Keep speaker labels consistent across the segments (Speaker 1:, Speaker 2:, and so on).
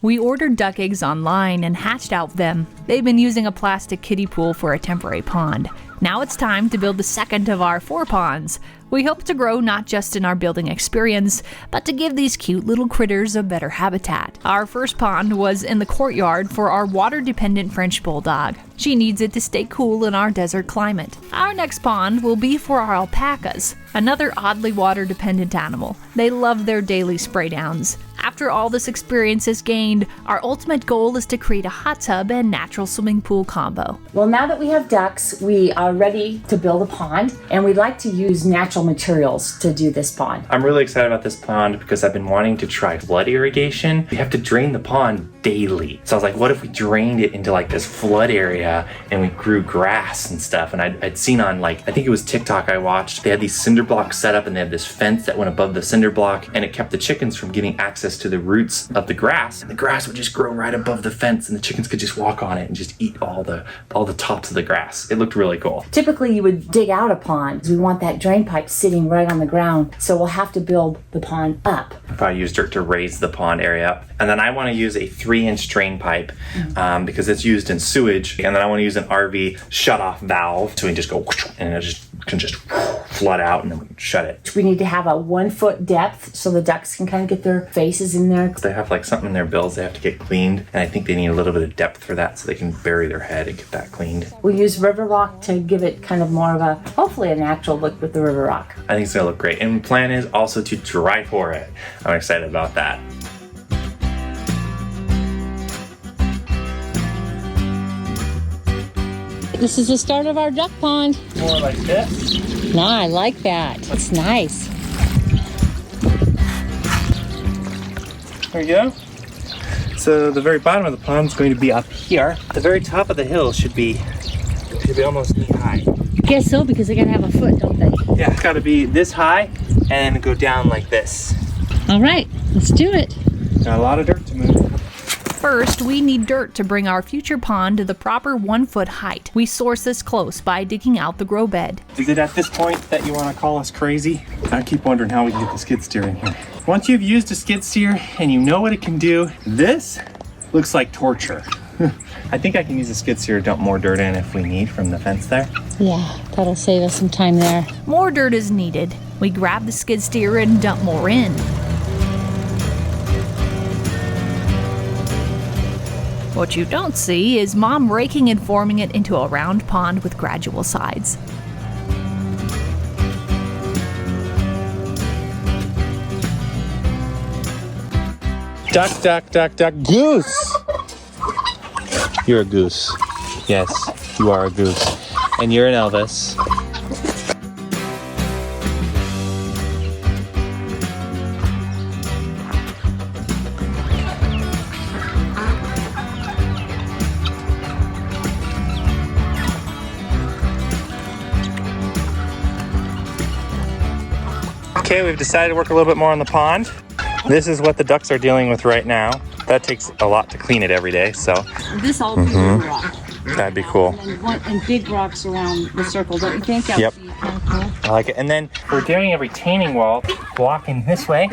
Speaker 1: We ordered duck eggs online and hatched out them. They've been using a plastic kiddie pool for a temporary pond. Now it's time to build the second of our 4 ponds. We hope to grow not just in our building experience, but to give these cute little critters a better habitat. Our first pond was in the courtyard for our water-dependent French bulldog. She needs it to stay cool in our desert climate. Our next pond will be for our alpacas, another oddly water-dependent animal. They love their daily spray downs. After all this experience is gained, our ultimate goal is to create a hot tub and natural swimming pool combo.
Speaker 2: Well, now that we have ducks, we are ready to build a pond, and we'd like to use natural materials to do this pond.
Speaker 3: I'm really excited about this pond because I've been wanting to try flood irrigation. We have to drain the pond daily. So I was like, what if we drained it into like this flood area and we grew grass and stuff? And I'd seen on I think it was TikTok I watched, they had these cinder blocks set up and they had this fence that went above the cinder block, and it kept the chickens from getting access to the roots of the grass. And the grass would just grow right above the fence and the chickens could just walk on it and just eat all the tops of the grass. It looked really cool.
Speaker 2: Typically you would dig out a pond. We want that drain pipe sitting right on the ground, so we'll have to build the pond up.
Speaker 3: I'll probably use dirt to raise the pond area up. And then I want to use a 3-inch drain pipe because it's used in sewage. And then I want to use an RV shut-off valve so we can just go and it can just flood out and then we can shut it.
Speaker 2: We need to have a 1-foot depth so the ducks can kind of get their faces in there.
Speaker 3: They have something in their bills they have to get cleaned, and I think they need a little bit of depth for that so they can bury their head and get that cleaned.
Speaker 2: We'll use river rock to give it kind of more of a, hopefully a natural look with the river rock.
Speaker 3: I think it's gonna look great. And the plan is also to dry pour it. I'm excited about that.
Speaker 4: This is the start of our duck pond.
Speaker 3: More like this.
Speaker 4: No, I like that. It's nice.
Speaker 3: There you go. So the very bottom of the pond is going to be up here. The very top of the hill should be almost knee high.
Speaker 4: I guess so, because they gotta have a foot, don't they?
Speaker 3: Yeah, it's gotta be this high and go down like this.
Speaker 4: All right, let's do it.
Speaker 3: Got a lot of dirt to move.
Speaker 1: First, we need dirt to bring our future pond to the proper 1-foot height. We source this close by digging out the grow bed.
Speaker 3: Is it at this point that you want to call us crazy? I keep wondering how we can get the skid steer in here. Once you've used a skid steer and you know what it can do, this looks like torture. I think I can use a skid steer to dump more dirt in if we need from the fence there.
Speaker 4: Yeah, that'll save us some time there.
Speaker 1: More dirt is needed. We grab the skid steer and dump more in. What you don't see is Mom raking and forming it into a round pond with gradual sides.
Speaker 3: Duck, duck, duck, duck, goose! You're a goose. Yes, you are a goose. And you're an Elvis. Okay, we've decided to work a little bit more on the pond. This is what the ducks are dealing with right now. That takes a lot to clean it every day, so.
Speaker 4: This all be river rock.
Speaker 3: That'd be cool.
Speaker 4: And big rocks around the circle, don't you think?
Speaker 3: Yep.
Speaker 4: That would be kind of cool.
Speaker 3: I like it. And then we're doing a retaining wall blocking this way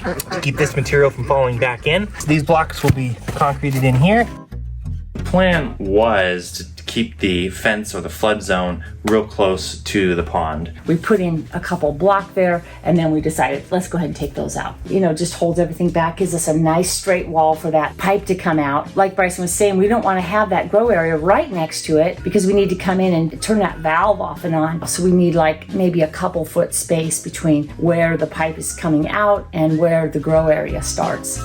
Speaker 3: to keep this material from falling back in. So these blocks will be concreted in here. The plan was to keep the fence or the flood zone real close to the pond.
Speaker 2: We put in a couple block there, and then we decided, let's go ahead and take those out. You know, just holds everything back, gives us a nice straight wall for that pipe to come out. Like Bryson was saying, we don't want to have that grow area right next to it because we need to come in and turn that valve off and on. So we need maybe a couple foot space between where the pipe is coming out and where the grow area starts.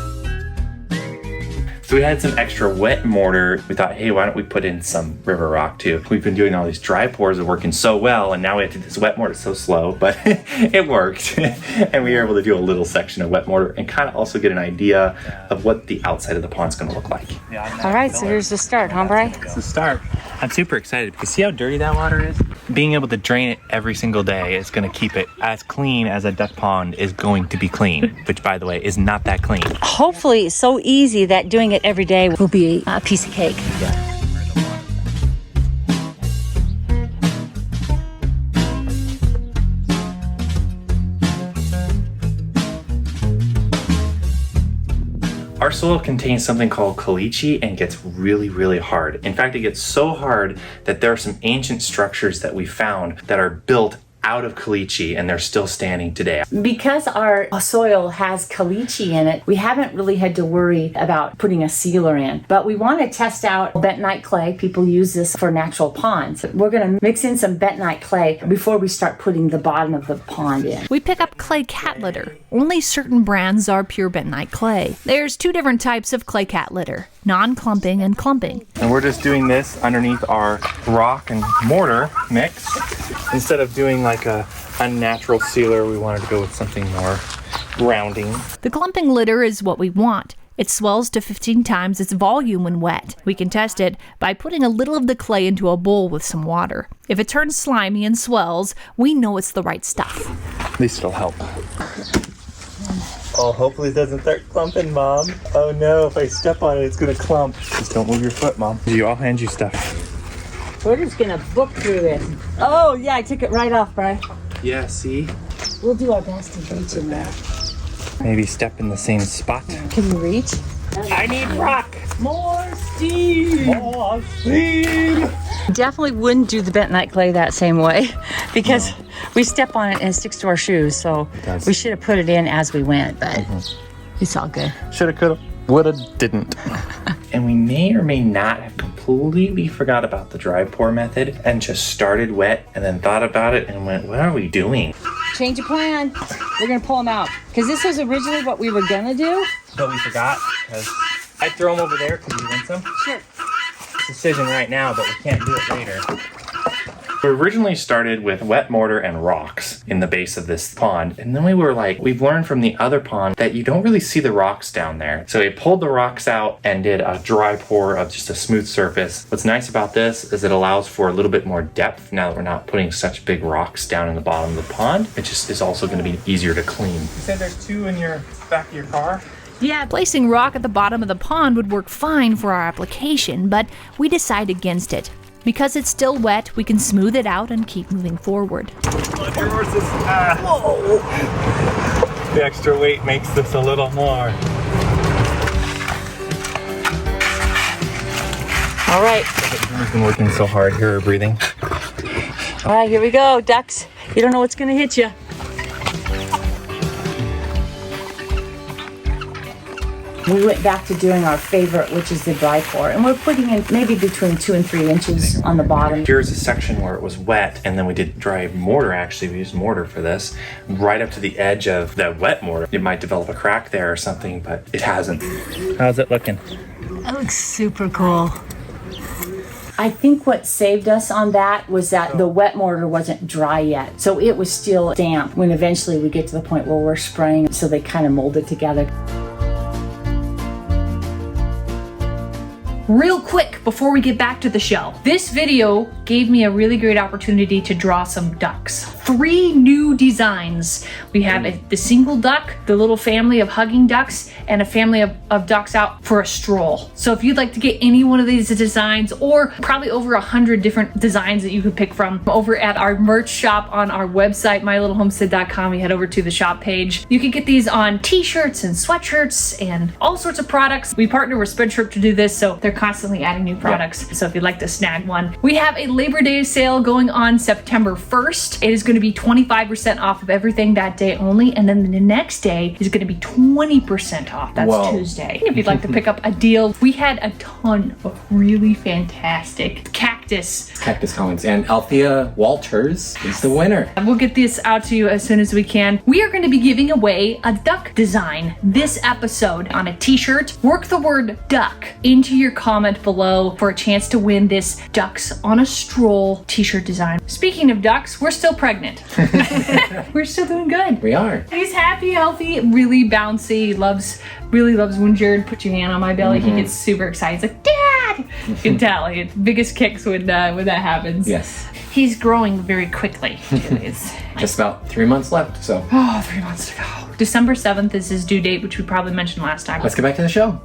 Speaker 3: So we had some extra wet mortar. We thought, hey, why don't we put in some river rock too? We've been doing all these dry pours are working so well, and now we have to do this wet mortar so slow, but it worked. And we were able to do a little section of wet mortar and kind of also get an idea of what the outside of the pond's gonna look like.
Speaker 4: All right, so here's the start, huh, Bri?
Speaker 3: It's the start. I'm super excited because see how dirty that water is? Being able to drain it every single day is gonna keep it as clean as a duck pond is going to be clean, which by the way is not that clean.
Speaker 4: Hopefully it's so easy that doing it every day will be a piece of cake.
Speaker 3: Yeah. Our soil contains something called caliche and gets really, really hard. In fact, it gets so hard that there are some ancient structures that we found that are built out of caliche and they're still standing today.
Speaker 2: Because our soil has caliche in it, we haven't really had to worry about putting a sealer in. But we want to test out bentonite clay. People use this for natural ponds. We're going to mix in some bentonite clay before we start putting the bottom of the pond in.
Speaker 1: We pick up clay cat litter. Only certain brands are pure bentonite clay. There's 2 different types of clay cat litter, non-clumping and clumping.
Speaker 3: And we're just doing this underneath our rock and mortar mix. Instead of doing like a unnatural sealer, we wanted to go with something more rounding.
Speaker 1: The clumping litter is what we want. It swells to 15 times its volume when wet. We can test it by putting a little of the clay into a bowl with some water. If it turns slimy and swells, we know it's the right stuff.
Speaker 3: At least it'll help. Oh, hopefully it doesn't start clumping, Mom. Oh no, if I step on it, it's gonna clump. Just don't move your foot, Mom. I'll hand you stuff.
Speaker 2: We're just going to book through this. Oh, yeah, I took it right off, Brian.
Speaker 3: Yeah, see?
Speaker 2: We'll do our best to reach in there.
Speaker 3: Maybe step in the same spot.
Speaker 2: Can you reach?
Speaker 3: I need rock!
Speaker 2: More steam!
Speaker 3: More steam!
Speaker 4: Definitely wouldn't do the bentonite clay that same way because we step on it and it sticks to our shoes. So
Speaker 3: does.
Speaker 4: we should have put it in as we went, but it's all good.
Speaker 3: Shoulda, coulda, woulda, didn't. And we may or may not have completely forgot about the dry pour method and just started wet and then thought about it and went, what are we doing?
Speaker 4: Change of plan. We're going to pull them out because this was originally what we were going to do.
Speaker 3: But we forgot because I throw them over there. Could you rinse them?
Speaker 4: Sure.
Speaker 3: Decision right now, but we can't do it later. We originally started with wet mortar and rocks in the base of this pond, and then we were like, we've learned from the other pond that you don't really see the rocks down there. So we pulled the rocks out and did a dry pour of just a smooth surface. What's nice about this is it allows for a little bit more depth now that we're not putting such big rocks down in the bottom of the pond. It just is also going to be easier to clean. You said there's 2 in your back of your car?
Speaker 1: Yeah, placing rock at the bottom of the pond would work fine for our application, but we decide against it. Because it's still wet, we can smooth it out and keep moving forward.
Speaker 3: The extra weight makes this a little more.
Speaker 4: All right.
Speaker 3: We've been working so hard here, breathing.
Speaker 4: All right, here we go, ducks. You don't know what's going to hit you.
Speaker 2: We went back to doing our favorite, which is the dry pour, and we're putting in maybe between 2 and 3 inches on the bottom.
Speaker 3: Here's a section where it was wet, and then we did dry mortar. Actually, we used mortar for this, right up to the edge of the wet mortar. It might develop a crack there or something, but it hasn't. How's it looking?
Speaker 4: That looks super cool.
Speaker 2: I think what saved us on that was that the wet mortar wasn't dry yet, so it was still damp when eventually we get to the point where we're spraying, so they kind of molded together.
Speaker 1: Real quick before we get back to the show, this video gave me a really great opportunity to draw some ducks. 3 new designs. We have the single duck, the little family of hugging ducks, and a family of ducks out for a stroll. So if you'd like to get any one of these designs, or probably over 100 different designs that you could pick from over at our merch shop on our website, MyLittleHomestead.com, you head over to the shop page. You can get these on t-shirts and sweatshirts and all sorts of products. We partner with Spreadshirt to do this, so they're constantly adding new products. Yep. So if you'd like to snag one. We have a Labor Day sale going on September 1st. It is going to be 25% off of everything that day only, and then the next day is going to be 20% off. That's Tuesday. If you'd like to pick up a deal, we had a ton of really fantastic cactus
Speaker 5: cones, and Althea Walters is the winner.
Speaker 1: We'll get this out to you as soon as we can. We are going to be giving away a duck design this episode on a t-shirt. Work the word duck into your comment below for a chance to win this Ducks on a Stroll t-shirt design. Speaking of ducks, we're still pregnant. We're still doing good.
Speaker 5: We are.
Speaker 1: He's happy, healthy, really bouncy, really loves when Jared puts your hand on my belly. He gets super excited. He's like, Dad! You can tell. He gets biggest kicks when that happens.
Speaker 5: Yes.
Speaker 1: He's growing very quickly.
Speaker 5: Just about 3 months left, so.
Speaker 1: 3 months to go. December 7th is his due date, which we probably mentioned last time.
Speaker 5: Let's get back to the show.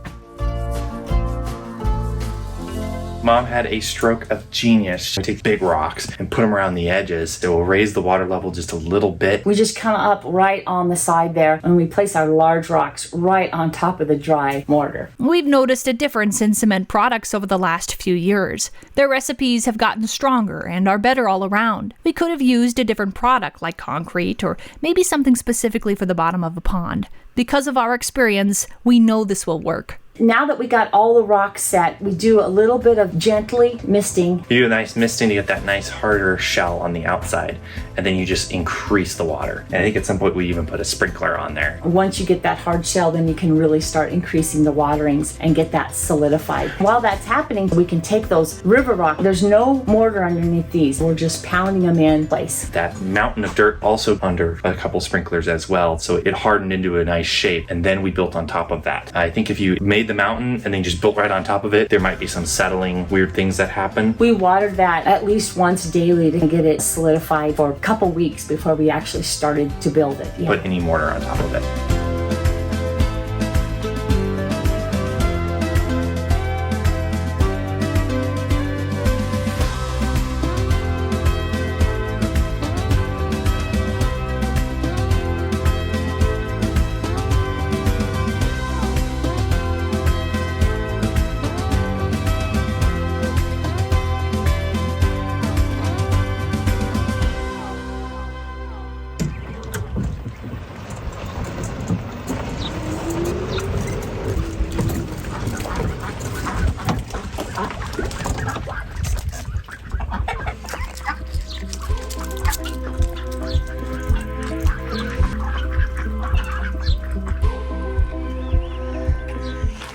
Speaker 3: Mom had a stroke of genius. She takes big rocks and put them around the edges. It will raise the water level just a little bit.
Speaker 2: We just come up right on the side there and we place our large rocks right on top of the dry mortar.
Speaker 1: We've noticed a difference in cement products over the last few years. Their recipes have gotten stronger and are better all around. We could have used a different product like concrete or maybe something specifically for the bottom of a pond. Because of our experience, we know this will work.
Speaker 2: Now that we got all the rocks set, we do a little bit of gently misting.
Speaker 3: You do a nice misting to get that nice harder shell on the outside, and then you just increase the water. And I think at some point we even put a sprinkler on there.
Speaker 2: Once you get that hard shell, then you can really start increasing the waterings and get that solidified. While that's happening, we can take those river rocks. There's no mortar underneath these. We're just pounding them in place.
Speaker 3: That mountain of dirt also under a couple sprinklers as well, so it hardened into a nice shape, and then we built on top of that. I think if you made the mountain and then just built right on top of it, there might be some settling weird things that happen.
Speaker 2: We watered that at least once daily to get it solidified for a couple weeks before we actually started to build it.
Speaker 3: Put any mortar on top of it.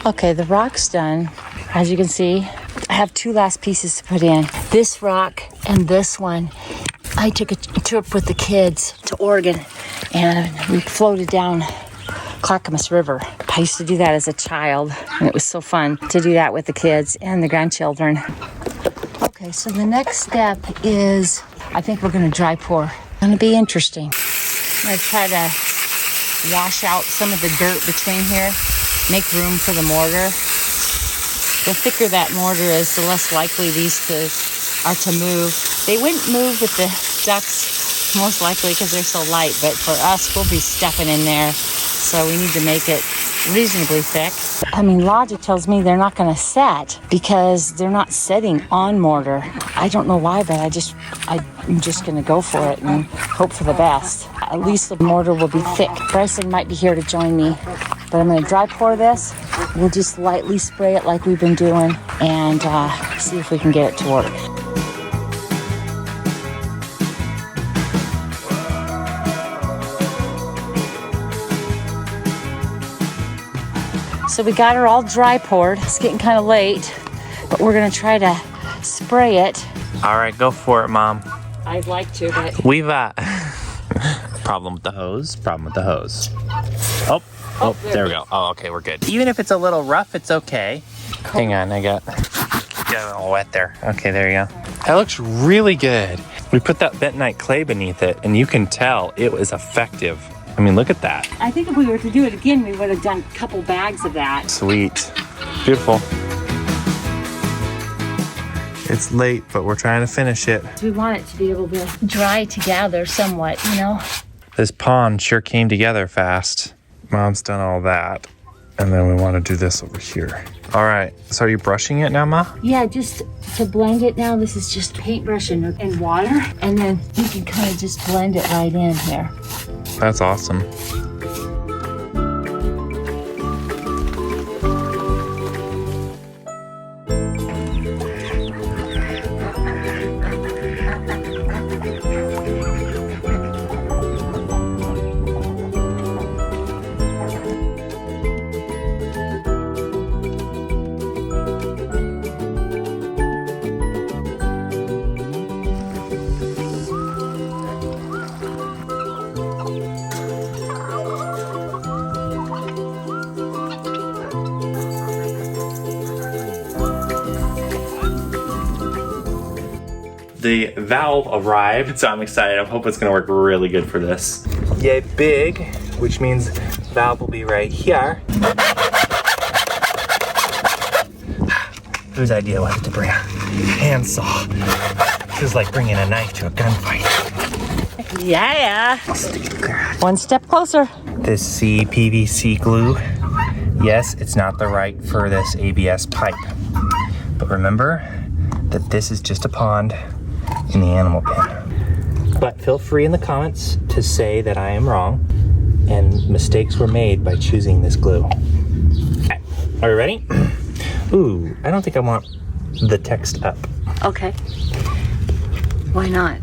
Speaker 4: Okay, the rock's done. As you can see, I have two last pieces to put in. This rock and this one. I took a trip with the kids to Oregon and we floated down Clackamas River. I used to do that as a child and it was so fun to do that with the kids and the grandchildren. Okay, so the next step is, I think we're gonna dry pour. It's gonna be interesting. I'm gonna try to wash out some of the dirt between here. Make room for the mortar. The thicker that mortar is, the less likely these are to move. They wouldn't move with the ducks, most likely because they're so light, but for us, we'll be stepping in there. So we need to make it reasonably thick. I mean, logic tells me they're not gonna set because they're not setting on mortar. I don't know why, but I'm just gonna go for it and hope for the best. At least the mortar will be thick. Bryson might be here to join me, but I'm gonna dry pour this. We'll just lightly spray it like we've been doing and see if we can get it to work. So we got her all dry poured. It's getting kind of late, but we're gonna try to spray it.
Speaker 3: All right, go for it, Mom.
Speaker 4: I'd like to, but
Speaker 3: We've problem with the hose. Oh, there we go. Oh, okay, we're good. Even if it's a little rough, it's okay. Hang on, I got a little wet there. Okay, there you go. That looks really good. We put that bentonite clay beneath it, and you can tell it was effective. I mean, look at that.
Speaker 4: I think if we were to do it again, we would have done a couple bags of that.
Speaker 3: Sweet. Beautiful. It's late, but we're trying to finish it.
Speaker 2: We want it to be able to dry together somewhat, you know?
Speaker 3: This pond sure came together fast. Mom's done all that. And then we want to do this over here. All right, so are you brushing it now, Ma?
Speaker 2: Yeah, just to blend it now, this is just paintbrush and water. And then you can kind of just blend it right in here.
Speaker 3: That's awesome. The valve arrived, so I'm excited. I hope it's gonna work really good for this. Yay big, which means valve will be right here. Whose idea was it to bring a handsaw? It was like bringing a knife to a gunfight.
Speaker 4: Yeah. One step closer.
Speaker 3: This CPVC glue, yes, it's not the right for this ABS pipe. But remember that this is just a pond in the animal pen. But feel free in the comments to say that I am wrong and mistakes were made by choosing this glue. Okay, are you ready? Ooh, I don't think I want the text up.
Speaker 4: Okay. Why not?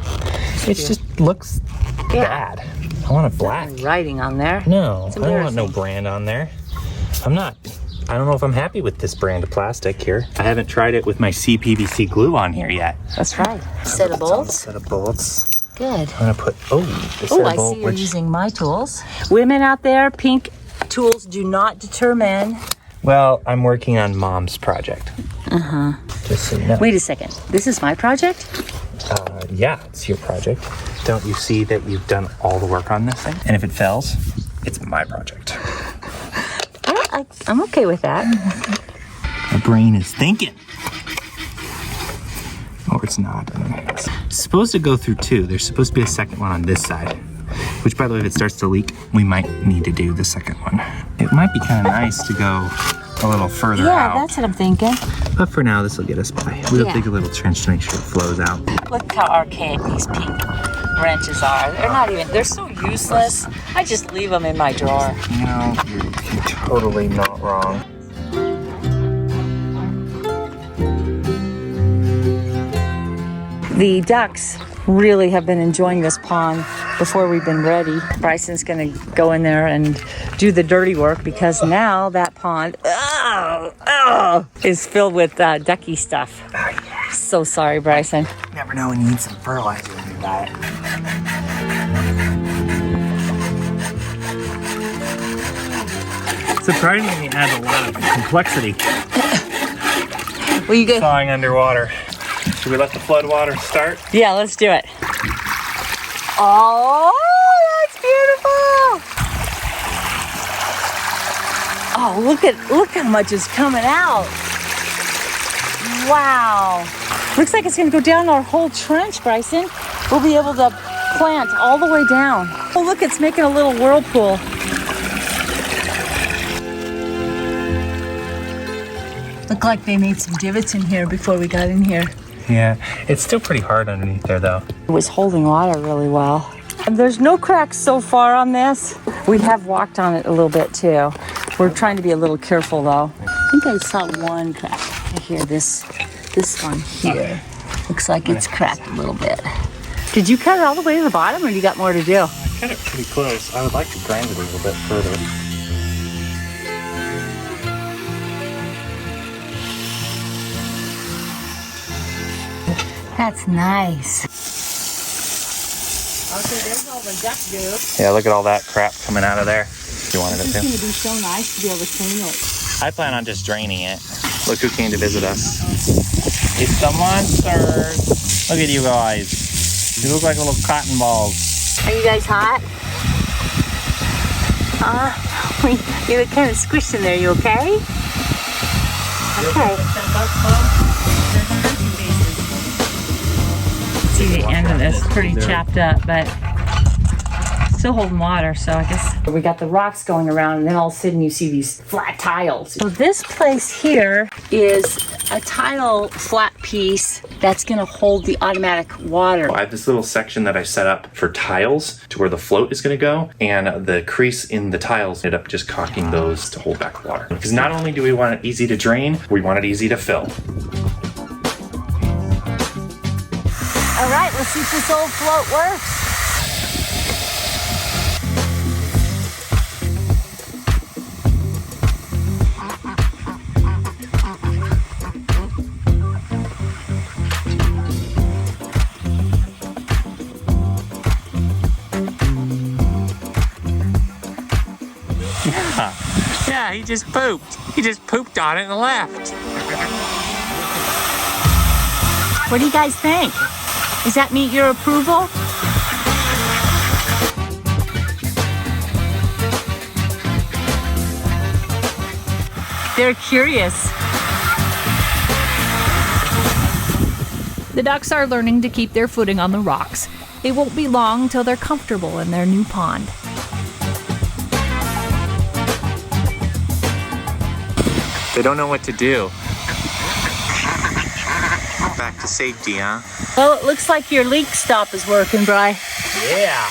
Speaker 3: It just looks bad. I want it black.
Speaker 4: Writing on there.
Speaker 3: No, I don't want no brand on there. I don't know if I'm happy with this brand of plastic here. I haven't tried it with my CPVC glue on here yet.
Speaker 4: That's right. Set of bolts.
Speaker 3: Set of bolts.
Speaker 4: Good.
Speaker 3: I'm gonna put, the set
Speaker 4: Oh,
Speaker 3: of
Speaker 4: I
Speaker 3: bolt,
Speaker 4: see you're using my tools. Women out there, pink tools do not deter men.
Speaker 3: well, I'm working on Mom's project. Just so you know.
Speaker 4: Wait a second. This is my project?
Speaker 3: Yeah, it's your project. Don't you see that you've done all the work on this thing? And if it fails, it's my project.
Speaker 4: I'm okay with that.
Speaker 3: My brain is thinking. Or it's not. It's supposed to go through two. There's supposed to be a second one on this side. Which, by the way, if it starts to leak, we might need to do the second one. It might be kind of nice to go a little further out.
Speaker 4: Yeah, that's what I'm thinking.
Speaker 3: But for now, this will get us by. We'll dig a little trench to make sure it flows out.
Speaker 4: Look how archaic these pink wrenches are. They're so useless. I just leave them in my drawer.
Speaker 3: You know, you're totally not wrong.
Speaker 4: The ducks really have been enjoying this pond before we've been ready. Bryson's gonna go in there and do the dirty work because now that pond is filled with ducky stuff. So sorry, Bryson.
Speaker 3: You never know when you need some fertilizer in your diet. Surprisingly, it adds a lot of complexity.
Speaker 4: Well, you get.
Speaker 3: Thawing underwater. Should we let the flood water start?
Speaker 4: Yeah, let's do it. Oh, that's beautiful. Oh, look how much is coming out. Wow. Looks like it's gonna go down our whole trench, Bryson. We'll be able to plant all the way down. Oh, look, it's making a little whirlpool. Looked like they made some divots in here before we got in here.
Speaker 3: Yeah, it's still pretty hard underneath there though.
Speaker 4: It was holding water really well. And there's no cracks so far on this. We have walked on it a little bit too. We're trying to be a little careful though. I think I saw one crack here, this one here. Looks like it's cracked a little bit. Did you cut it all the way to the bottom or you got more to do?
Speaker 3: I cut it pretty close. I would like to grind it a little bit further.
Speaker 4: That's nice. Okay, there's all the duck goo.
Speaker 3: Yeah, look at all that crap coming out of there. You wanted it
Speaker 4: It's
Speaker 3: to?
Speaker 4: gonna be so nice to be able to clean it.
Speaker 3: I plan on just draining it. Look who came to visit us. It's the monsters. Look at you guys. You look like little cotton balls.
Speaker 4: Are you guys hot? You look kind of squished in there. You okay? Okay. See the end of this, pretty chapped up, but still holding water, so I guess.
Speaker 2: We got the rocks going around, and then all of a sudden you see these flat tiles.
Speaker 4: So this place here is a tile flat piece that's gonna hold the automatic water.
Speaker 3: I have this little section that I set up for tiles to where the float is going to go, and the crease in the tiles ended up just caulking those to hold back the water. Because not only do we want it easy to drain, we want it easy to fill.
Speaker 4: All right, let's see if this old float works.
Speaker 3: Yeah, he just pooped. He just pooped on it and left.
Speaker 4: What do you guys think? Does that meet your approval? They're curious.
Speaker 1: The ducks are learning to keep their footing on the rocks. It won't be long till they're comfortable in their new pond.
Speaker 3: They don't know what to do. Back to safety, huh?
Speaker 4: Well, it looks like your leak stop is working, Bri.
Speaker 3: Yeah.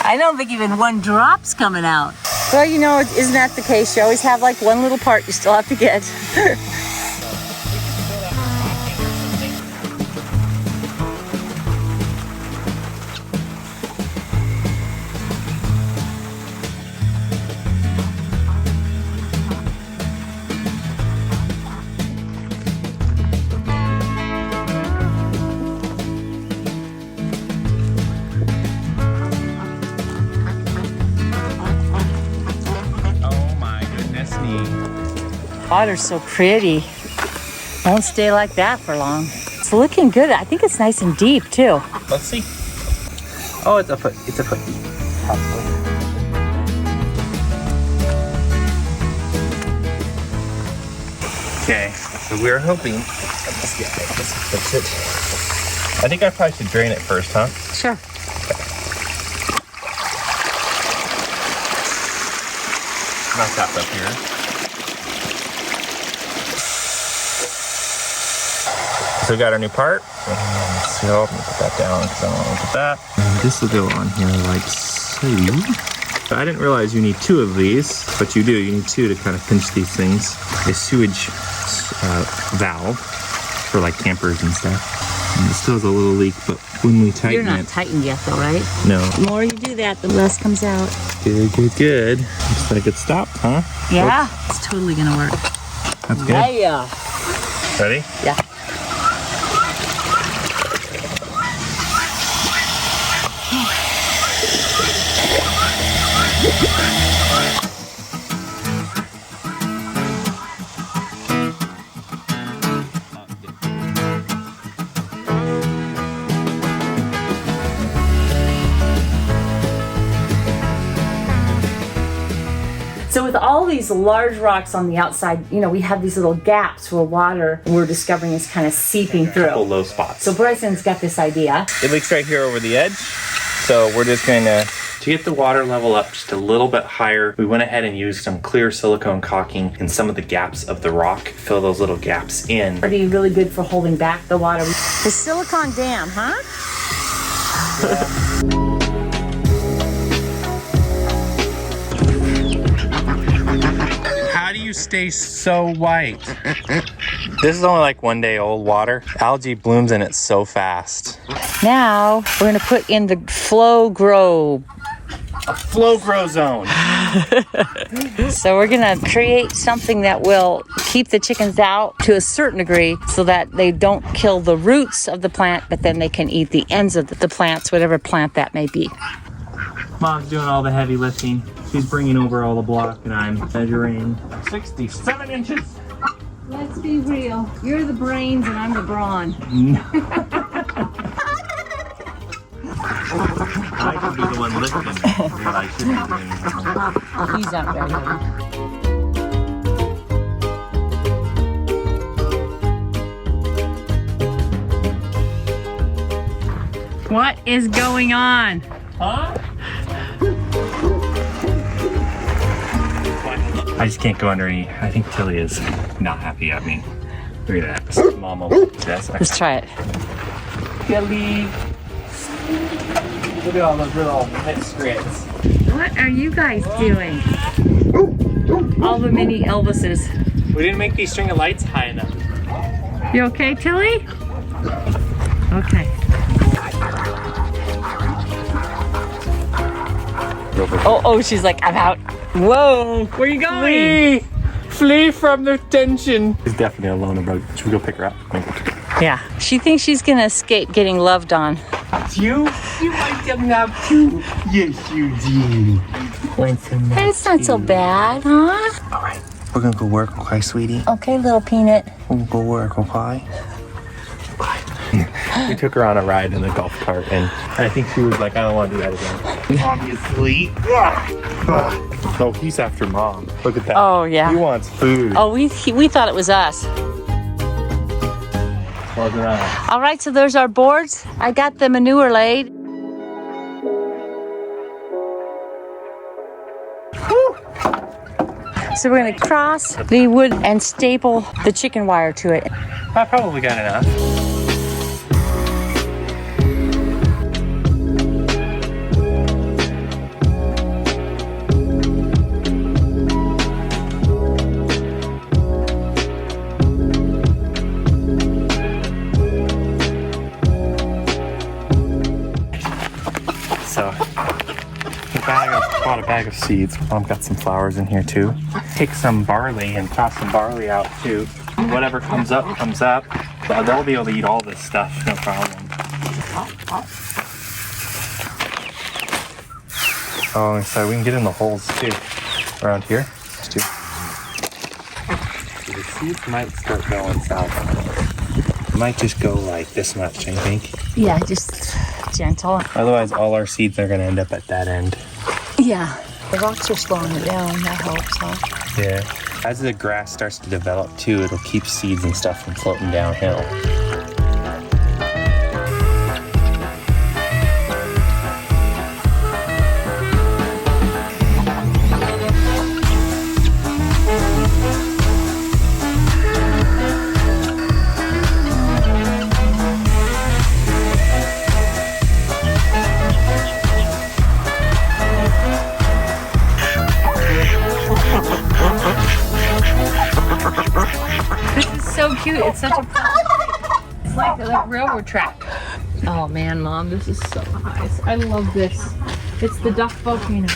Speaker 4: I don't think even one drop's coming out. Well, you know, isn't that the case? You always have like one little part you still have to get. Water's so pretty. Won't stay like that for long. It's looking good. I think it's nice and deep too.
Speaker 3: Let's see. Oh, it's a foot. It's a foot deep. Possibly. Okay, so we're hoping. Let's fix it. I think I probably should drain it first, huh?
Speaker 4: Sure.
Speaker 3: Knock that up here. So we got our new part. So let me put that down because I don't want to put that. And this will go on here like so. I didn't realize you need 2 of these, but you do. You need 2 to kind of pinch these things. A sewage valve for like campers and stuff. And it still has a little leak, but when we tighten it...
Speaker 4: You're not tightened yet though, right?
Speaker 3: No.
Speaker 4: The more you do that, the less comes out.
Speaker 3: Good, good, good. Looks like it stopped, huh?
Speaker 4: Yeah, it's totally gonna work.
Speaker 3: That's good.
Speaker 4: Yeah.
Speaker 3: Ready?
Speaker 4: Yeah.
Speaker 2: So with all these large rocks on the outside, you know, we have these little gaps where water, we're discovering, is kind of seeping
Speaker 3: A couple
Speaker 2: through.
Speaker 3: low spots.
Speaker 2: So Bryson's got this idea.
Speaker 3: It leaks right here over the edge. So we're just going to get the water level up just a little bit higher. We went ahead and used some clear silicone caulking in some of the gaps of the rock. Fill those little gaps in.
Speaker 2: Pretty really good for holding back the water.
Speaker 4: The silicone dam, huh?
Speaker 3: How do you stay so white? This is only like 1 day old water. Algae blooms in it so fast.
Speaker 4: Now we're gonna put in the flow grow.
Speaker 3: A flow grow zone.
Speaker 4: So we're gonna create something that will keep the chickens out to a certain degree so that they don't kill the roots of the plant, but then they can eat the ends of the plants, whatever plant that may be.
Speaker 3: Mom's doing all the heavy lifting. She's bringing over all the block and I'm measuring 67 inches.
Speaker 4: Let's be real. You're the brains and I'm the brawn.
Speaker 3: I could be the one lifting, but I should be doing.
Speaker 4: He's not very heavy. What is going on?
Speaker 3: Huh? I just can't go under any. I think Tilly is not happy at me. Look at that. This is Mama.
Speaker 4: Let's try it.
Speaker 3: Tilly. Look at all those little miscreants.
Speaker 4: What are you guys doing? All the mini Elvises.
Speaker 3: We didn't make these string of lights high enough.
Speaker 4: You okay, Tilly? Okay. Oh, she's like, I'm out. Whoa, where are you going?
Speaker 3: Flee from the tension. She's definitely alone about. Should we go pick her up?
Speaker 4: Yeah, she thinks she's gonna escape getting loved on.
Speaker 3: You like them now too. Yes, you do.
Speaker 4: It's not so bad, huh?
Speaker 3: All right, we're gonna go work, okay, sweetie?
Speaker 4: Okay, little peanut.
Speaker 3: We'll go work, okay? We took her on a ride in the golf cart, and I think she was like, I don't want to do that again. Obviously. No, he's after Mom. Look at that.
Speaker 4: Oh, yeah.
Speaker 3: He wants food.
Speaker 4: Oh, we thought it was us.
Speaker 3: Close it out.
Speaker 4: All right, so there's our boards. I got the manure laid. So we're gonna cross the wood and staple the chicken wire to it.
Speaker 3: I probably got enough. So, bought a bag of seeds. Mom got some flowers in here too. Take some barley and toss some barley out too. Whatever comes up, comes up. But they'll be able to eat all this stuff, no problem. Oh, so we can get in the holes too. Around here. Just do. The seeds might start going south. Might just go like this much, I think.
Speaker 4: Yeah, just gentle.
Speaker 3: Otherwise, all our seeds are going to end up at that end.
Speaker 4: Yeah, the rocks are slowing it down. That helps, huh?
Speaker 3: Yeah. As the grass starts to develop too, it'll keep seeds and stuff from floating downhill.
Speaker 1: So cute. It's such a it's like a railroad track. Oh man, Mom, this is so nice. I love this. It's the duck volcano.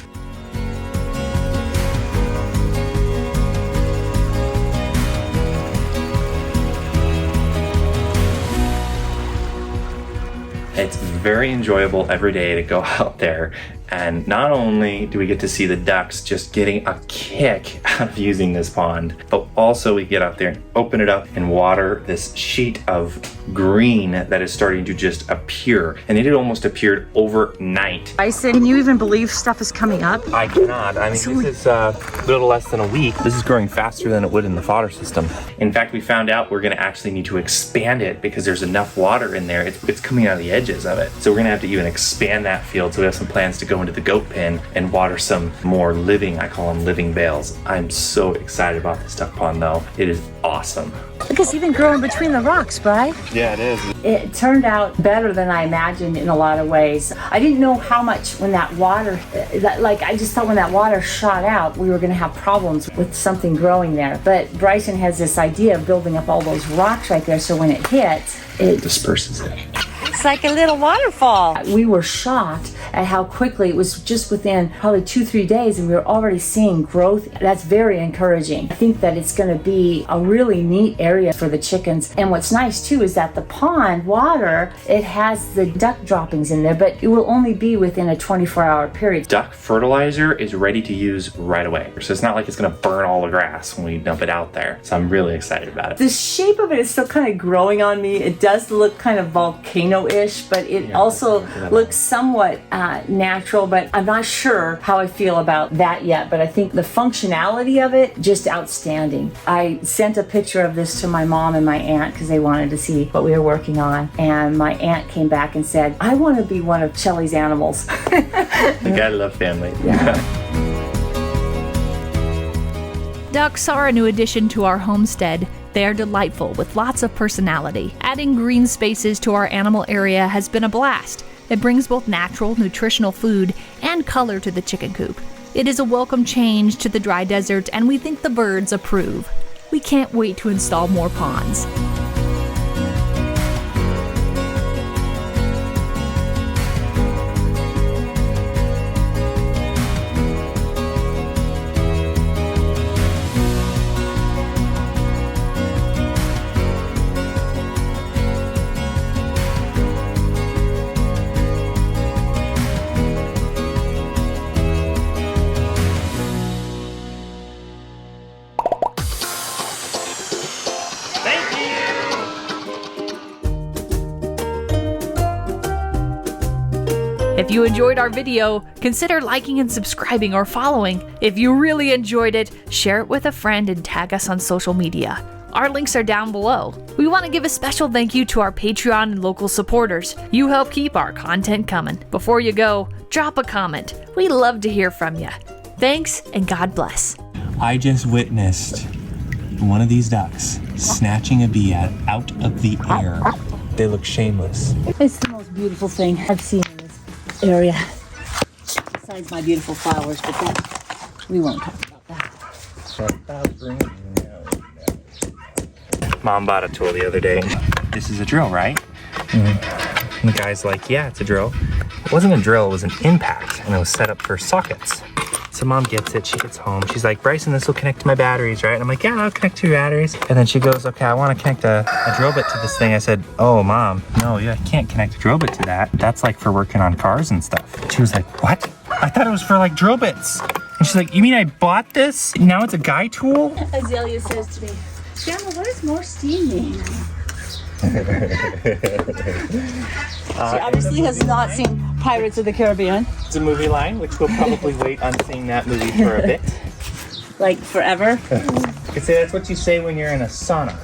Speaker 3: It's very enjoyable every day to go out there, and not only do we get to see the ducks just getting a kick out of using this pond, but also we get out there and open it up and water this sheet of green that is starting to just appear, and it had almost appeared overnight.
Speaker 4: I said, can you even believe stuff is coming up?
Speaker 3: I cannot. I mean, this is a little less than a week. This is growing faster than it would in the fodder system. In fact, we found out we're going to actually need to expand it because there's enough water in there. It's coming out of the edges of it. So we're going to have to even expand that field. So we have some plans to go into the goat pen and water some more living, I call them living bales. I'm so excited about this duck pond though. It is awesome.
Speaker 4: Look, it's even growing between the rocks, Bri.
Speaker 3: Yeah, it is.
Speaker 2: It turned out better than I imagined in a lot of ways. I didn't know how much when that water, I just thought when that water shot out, we were going to have problems with something growing there. But Bryson has this idea of building up all those rocks right there, so when it hits, it
Speaker 3: Disperses it.
Speaker 4: It's like a little waterfall.
Speaker 2: We were shocked at how quickly it was, just within probably 2-3 days, and we were already seeing growth. That's very encouraging. I think that it's going to be a really neat area for the chickens. And what's nice too is that the pond water, it has the duck droppings in there, but it will only be within a 24-hour period.
Speaker 3: Duck fertilizer is ready to use right away. So it's not like it's going to burn all the grass when we dump it out there. So I'm really excited about it.
Speaker 2: The shape of it is still kind of growing on me. It does look kind of volcano-ish, but it also looks somewhat natural, but I'm not sure how I feel about that yet. But I think the functionality of it, just outstanding. I sent a picture of this to my mom and my aunt because they wanted to see what we were working on. And my aunt came back and said, I want to be one of Shelly's animals.
Speaker 3: You gotta love family.
Speaker 1: Ducks are a new addition to our homestead. They are delightful with lots of personality. Adding green spaces to our animal area has been a blast. It brings both natural, nutritional food and color to the chicken coop. It is a welcome change to the dry desert, and we think the birds approve. We can't wait to install more ponds. If you enjoyed our video, consider liking and subscribing or following. If you really enjoyed it, share it with a friend and tag us on social media. Our links are down below. We want to give a special thank you to our Patreon and local supporters. You help keep our content coming. Before you go, drop a comment. We love to hear from you. Thanks, and God bless.
Speaker 6: I just witnessed one of these ducks snatching a bee out of the air. They look shameless.
Speaker 4: It's the most beautiful thing I've seen in this area. Besides my beautiful flowers, but that, we won't talk about that.
Speaker 3: Mom bought a tool the other day. This is a drill, right? And the guy's like, yeah, it's a drill. It wasn't a drill, it was an impact, and it was set up for sockets. So Mom gets it, she gets home. She's like, Bryson, this will connect to my batteries, right? And I'm like, yeah, I'll connect to your batteries. And then she goes, okay, I want to connect a drill bit to this thing. I said, oh, Mom, no, you can't connect a drill bit to that. That's like for working on cars and stuff. She was like, what? I thought it was for like drill bits. And she's like, you mean I bought this? Now it's a guy tool?
Speaker 4: Azalea says to me, Grandma, what does more steam mean? She obviously has not seen Pirates of the Caribbean.
Speaker 3: It's a movie line, which we'll probably wait on seeing that movie for a bit.
Speaker 4: Like forever.
Speaker 3: You could say that's what you say when you're in a sauna.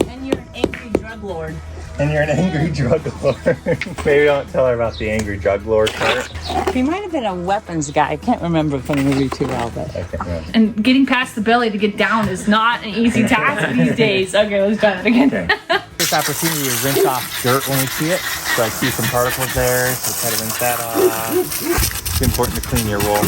Speaker 4: And you're an angry drug lord.
Speaker 3: And you're an angry drug lord. Maybe don't tell her about the angry drug lord part.
Speaker 4: He might have been a weapons guy. I can't remember from the movie too well, but.
Speaker 1: And getting past the belly to get down is not an easy task these days. Okay, let's try that again.
Speaker 3: Okay. This opportunity to rinse off dirt when we see it. So I see some particles there, so try to rinse that off. It's important to clean your wool.